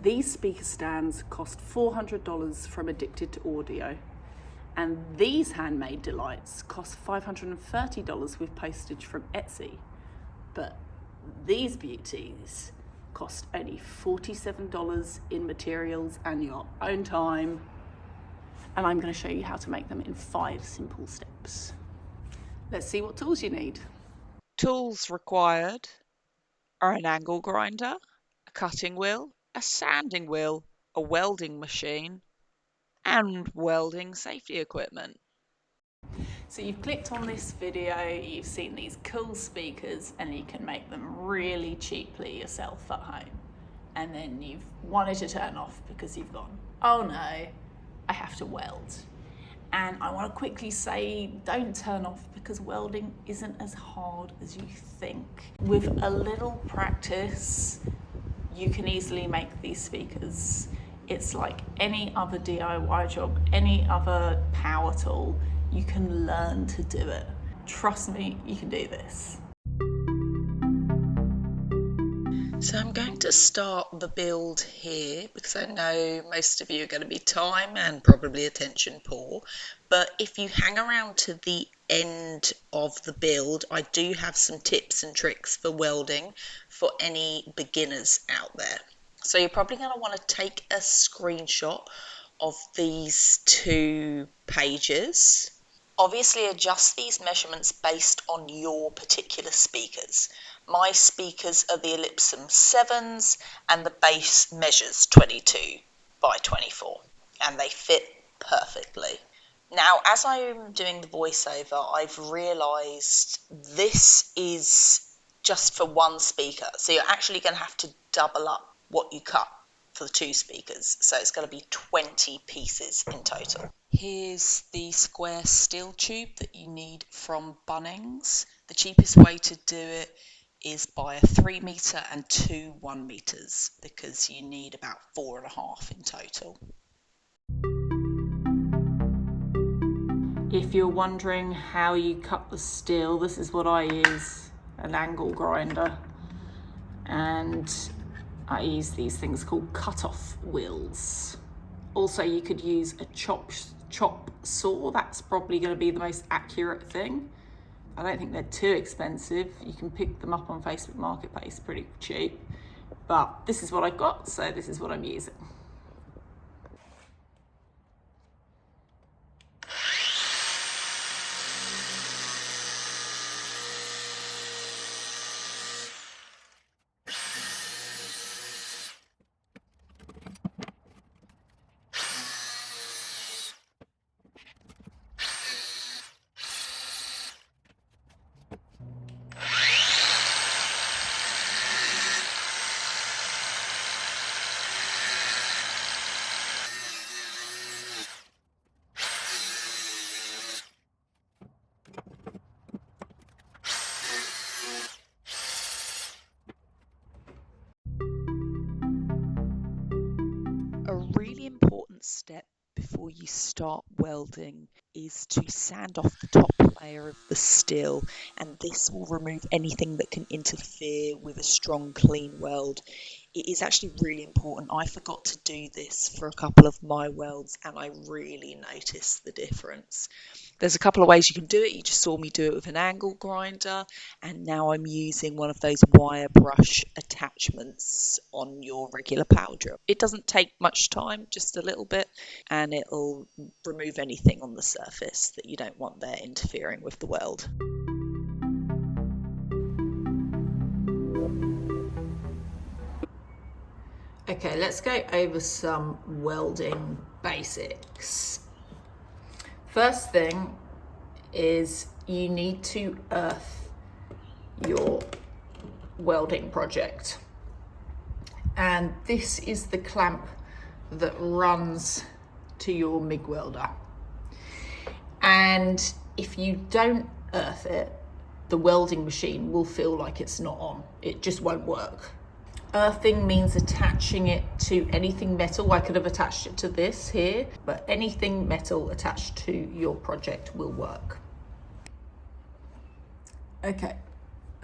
These speaker stands cost $400 from Addicted to Audio, and these handmade delights cost $530 with postage from Etsy. But these beauties cost only $47 in materials and your own time. And I'm going to show you how to make them in 5 simple steps. Let's see what tools you need. Tools required are an angle grinder, a cutting wheel, a sanding wheel, a welding machine, and welding safety equipment. So you've clicked on this video, you've seen these cool speakers, and you can make them really cheaply yourself at home. And then you've wanted to turn off because you've gone, oh no, I have to weld. And I want to quickly say, don't turn off, because welding isn't as hard as you think. With a little practice, you can easily make these speakers. It's like any other DIY job, any other power tool. You can learn to do it. Trust me, you can do this. So I'm going to start the build here because I know most of you are going to be time and probably attention poor. But if you hang around to the end of the build, I do have some tips and tricks for welding for any beginners out there. So you're probably going to want to take a screenshot of these 2 pages. Obviously adjust these measurements based on your particular speakers. My speakers are the Ellipsum 7s and the base measures 22 by 24 and they fit perfectly. Now, as I'm doing the voiceover, I've realised this is just for 1 speaker. So you're actually going to have to double up what you cut for the 2 speakers. So it's going to be 20 pieces in total. Here's the square steel tube that you need from Bunnings. The cheapest way to do it is buy a 3 metre and 2 1 metres because you need about 4.5 in total. If you're wondering how you cut the steel, this is what I use, an angle grinder. And I use these things called cut-off wheels. Also, you could use a chop saw. That's probably going to be the most accurate thing. I don't think they're too expensive. You can pick them up on Facebook Marketplace pretty cheap. But this is what I've got, so this is what I'm using. A really important step before you start welding is to sand off the top layer of the steel, and this will remove anything that can interfere with a strong clean weld. It is actually really important. I forgot to do this for a couple of my welds and I really noticed the difference. There's a couple of ways you can do it. You just saw me do it with an angle grinder, and now I'm using one of those wire brush attachments on your regular power drill. It doesn't take much time, just a little bit, and it'll remove anything on the surface that you don't want there interfering with the weld. Okay, let's go over some welding basics. First thing is you need to earth your welding project. And this is the clamp that runs to your MIG welder. And if you don't earth it, the welding machine will feel like it's not on. It just won't work. Earthing means attaching it to anything metal. I could have attached it to this here, but anything metal attached to your project will work. Okay,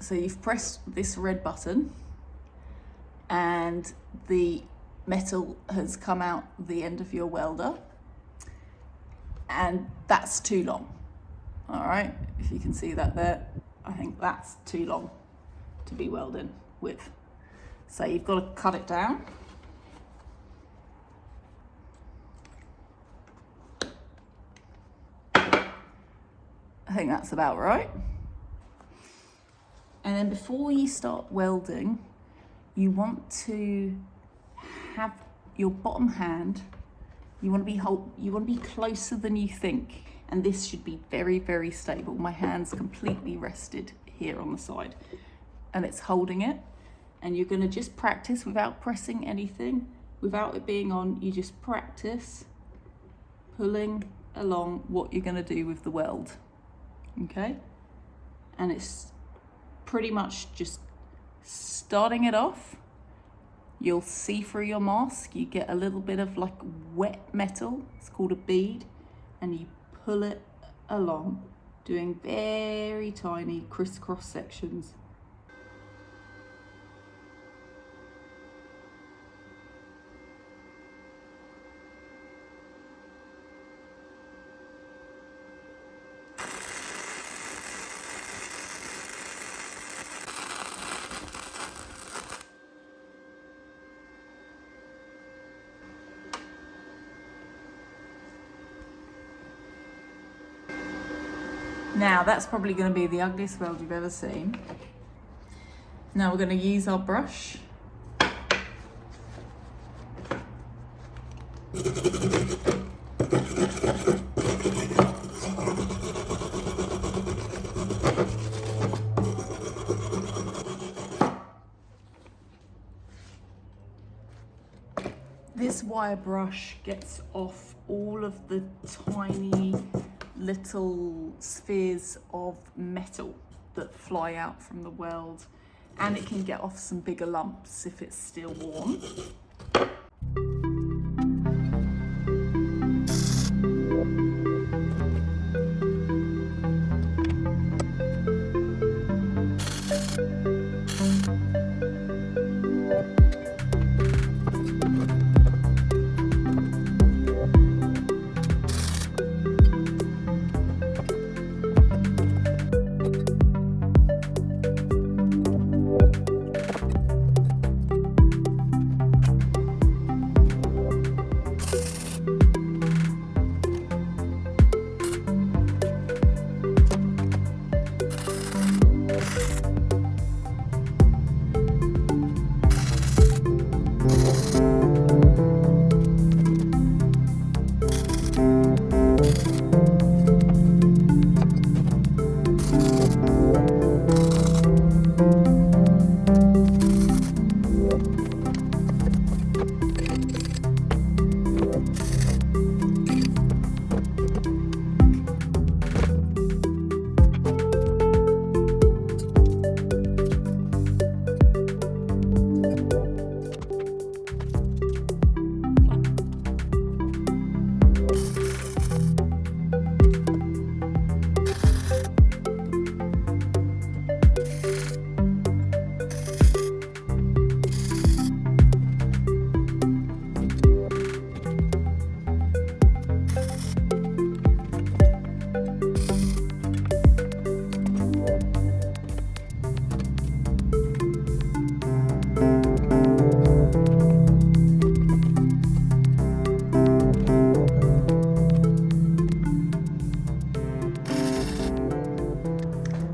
so you've pressed this red button and the metal has come out the end of your welder, and that's too long. All right, if you can see that there, I think that's too long to be welding with. So you've got to cut it down. I think that's about right. And then before you start welding, you want to have your bottom hand, you want to be closer than you think. And this should be very, very stable. My hand's completely rested here on the side and it's holding it. And you're going to just practice without pressing anything, without it being on. You just practice pulling along what you're going to do with the weld. Okay? And it's pretty much just starting it off. You'll see through your mask, you get a little bit of like wet metal. It's called a bead. And you pull it along, doing very tiny crisscross sections. Now that's probably going to be the ugliest weld you've ever seen. Now we're going to use our brush. This wire brush gets off all of the tiny little spheres of metal that fly out from the weld, and it can get off some bigger lumps if it's still warm.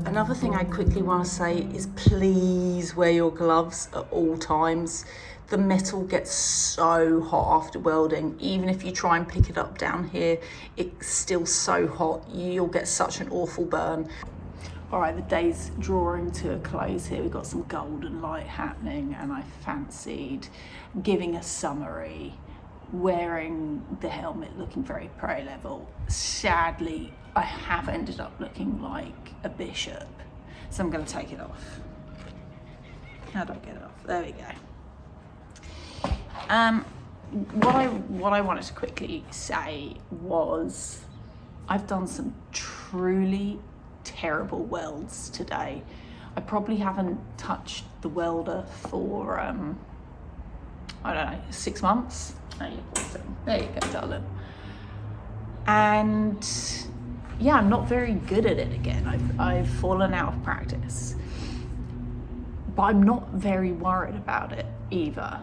Another thing I quickly want to say is please wear your gloves at all times. The metal gets so hot after welding. Even if you try and pick it up down here, it's still so hot. You'll get such an awful burn. All right, the day's drawing to a close here. We've got some golden light happening, and I fancied giving a summary, wearing the helmet, looking very pro level. Sadly, I have ended up looking like a bishop, so I'm going to take it off. How do I get it off? There we go. What I wanted to quickly say was I've done some truly terrible welds today. I probably haven't touched the welder for I don't know, 6 months. There you go, darling. And yeah, I'm not very good at it again. I've fallen out of practice, but I'm not very worried about it either.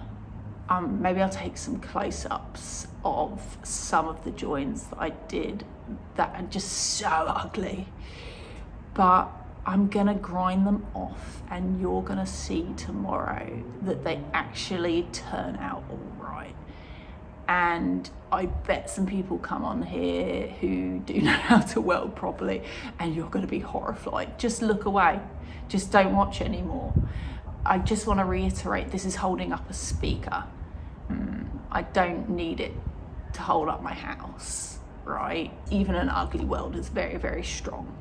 Maybe I'll take some close-ups of some of the joins that I did that are just so ugly, but I'm gonna grind them off, and you're gonna see tomorrow that they actually turn out all right. And I bet some people come on here who do know how to weld properly, and you're gonna be horrified. Just look away, just don't watch anymore. I just wanna reiterate, this is holding up a speaker. I don't need it to hold up my house, right? Even an ugly weld is very, very strong.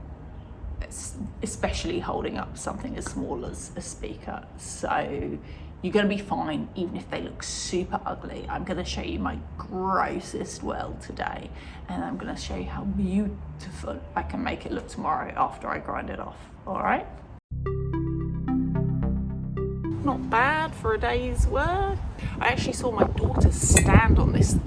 It's especially holding up something as small as a speaker. So you're gonna be fine, even if they look super ugly. I'm gonna show you my grossest weld today, and I'm gonna show you how beautiful I can make it look tomorrow after I grind it off, all right? Not bad for a day's work. I actually saw my daughter stand on this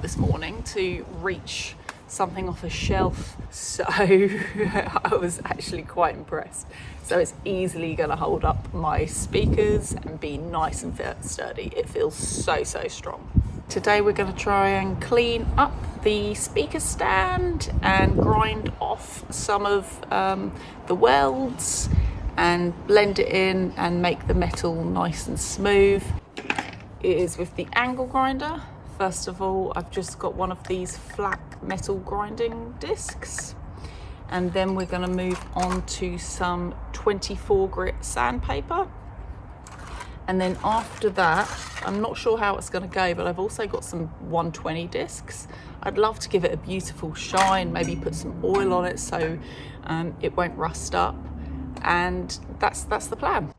this morning to reach something off a shelf, so I was actually quite impressed. So it's easily going to hold up my speakers and be nice and sturdy. It feels so strong. Today we're going to try and clean up the speaker stand and grind off some of the welds and blend it in and make the metal nice and smooth. It is with the angle grinder. First of all, I've just got one of these flat metal grinding discs, and then we're going to move on to some 24 grit sandpaper. And then after that, I'm not sure how it's going to go, but I've also got some 120 discs. I'd love to give it a beautiful shine, maybe put some oil on it so it won't rust up, and that's the plan.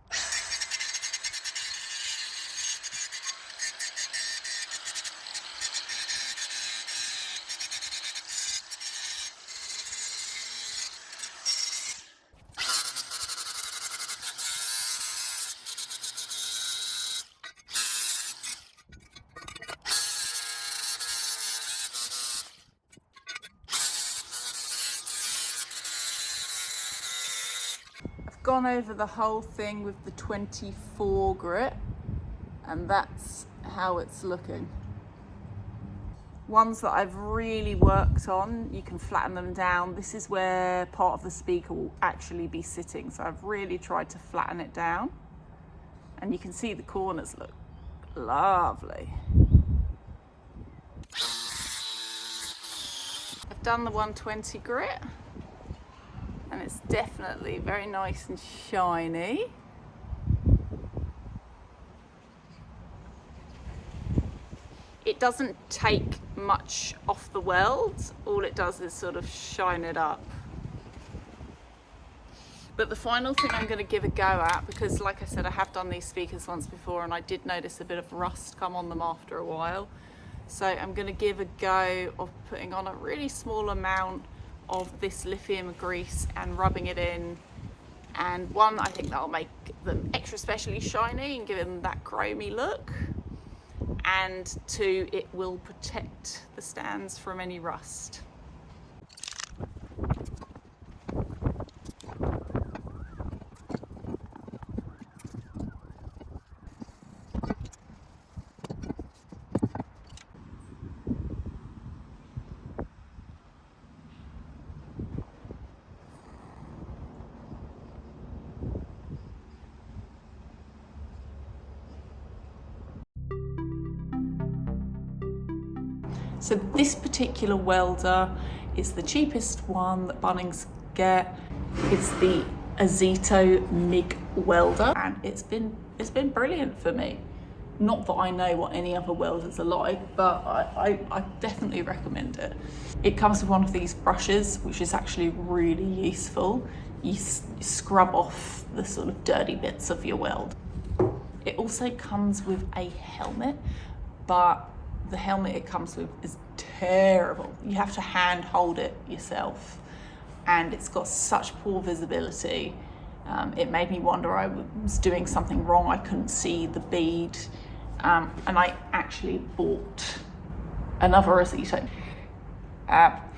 Gone over the whole thing with the 24 grit, and that's how it's looking. Ones that I've really worked on, you can flatten them down. This is where part of the speaker will actually be sitting, so I've really tried to flatten it down, and you can see the corners look lovely. I've done the 120 grit, and it's definitely very nice and shiny. It doesn't take much off the weld. All it does is sort of shine it up. But the final thing I'm going to give a go at, because like I said, I have done these speakers once before and I did notice a bit of rust come on them after a while. So I'm going to give a go of putting on a really small amount of this lithium grease and rubbing it in, and one, I think that'll make them extra specially shiny and give them that chromy look, and two, it will protect the stands from any rust. So this particular welder is the cheapest one that Bunnings get. It's the Azito MIG welder, and it's been brilliant for me. Not that I know what any other welders are like, but I definitely recommend it. It comes with one of these brushes, which is actually really useful. You scrub off the sort of dirty bits of your weld. It also comes with a helmet, but the helmet it comes with is terrible. You have to hand hold it yourself, and it's got such poor visibility. It made me wonder I was doing something wrong. I couldn't see the bead and I actually bought another Ozito.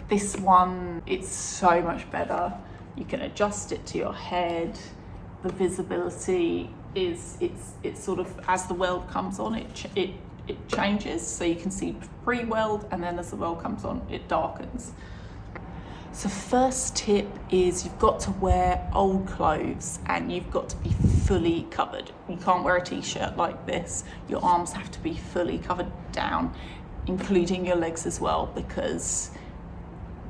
This one, it's so much better. You can adjust it to your head. The visibility is, it's sort of, as the weld comes on, it changes, so you can see pre-weld, and then as the weld comes on, it darkens. So first tip is you've got to wear old clothes and you've got to be fully covered. You can't wear a t-shirt like this. Your arms have to be fully covered down, including your legs as well, because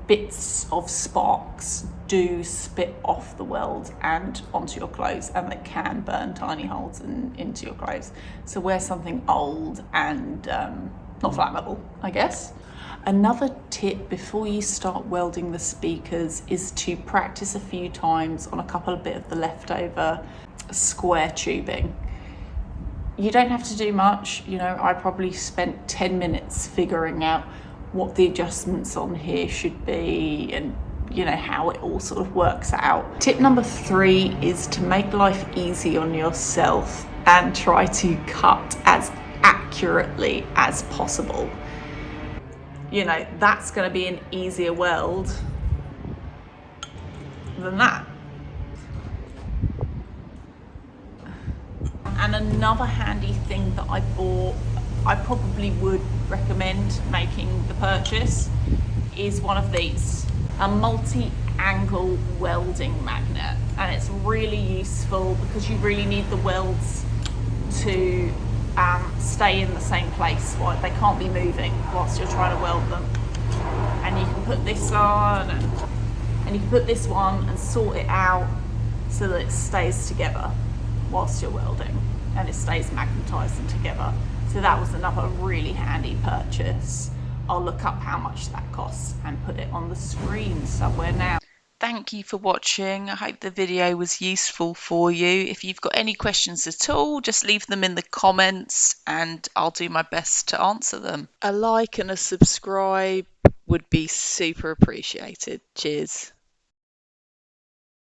bits of sparks do spit off the weld and onto your clothes, and they can burn tiny holes into your clothes. So wear something old and not flammable, I guess. Another tip before you start welding the speakers is to practice a few times on a couple of bit of the leftover square tubing. You don't have to do much, you know, I probably spent 10 minutes figuring out what the adjustments on here should be and, you know, how it all sort of works out. Tip number 3 is to make life easy on yourself and try to cut as accurately as possible. You know, that's going to be an easier weld than that. And another handy thing that I bought, I probably would recommend making the purchase, is one of these, a multi-angle welding magnet. And it's really useful because you really need the welds to stay in the same place. They can't be moving whilst you're trying to weld them. And you can put this on and you can put this one and sort it out so that it stays together whilst you're welding, and it stays magnetised and together. So that was another really handy purchase. I'll look up how much that costs and put it on the screen somewhere now. Thank you for watching. I hope the video was useful for you. If you've got any questions at all, just leave them in the comments and I'll do my best to answer them. A like and a subscribe would be super appreciated. Cheers.